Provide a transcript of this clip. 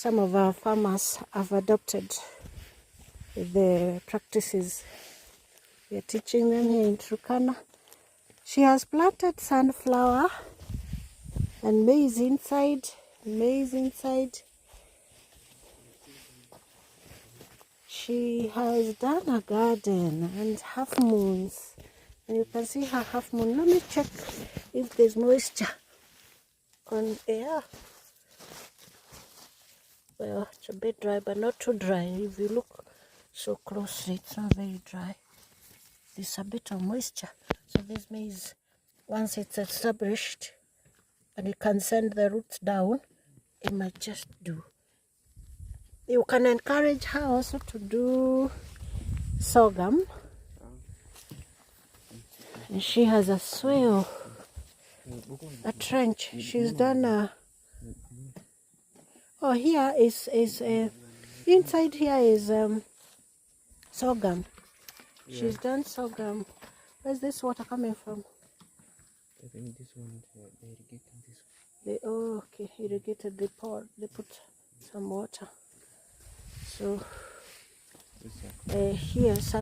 some of our farmers have adopted the practices we are teaching them here in Turkana. She has planted sunflower and maize inside. She has done a garden and half moons, and you can see her half moon. Let me check if there's moisture on air. Well, it's a bit dry, but not too dry. If you look so closely, it's not very dry. There's a bit of moisture. So this maize, once it's established and you can send the roots down, it might just do. You can encourage her also to do sorghum. And she has a swale, a trench. She's done a... Oh, here is inside here is sorghum. Yeah. She's done sorghum. Where's this water coming from? I think this one, they irrigated this one. Oh, okay, irrigated the pot. They put some water. So here,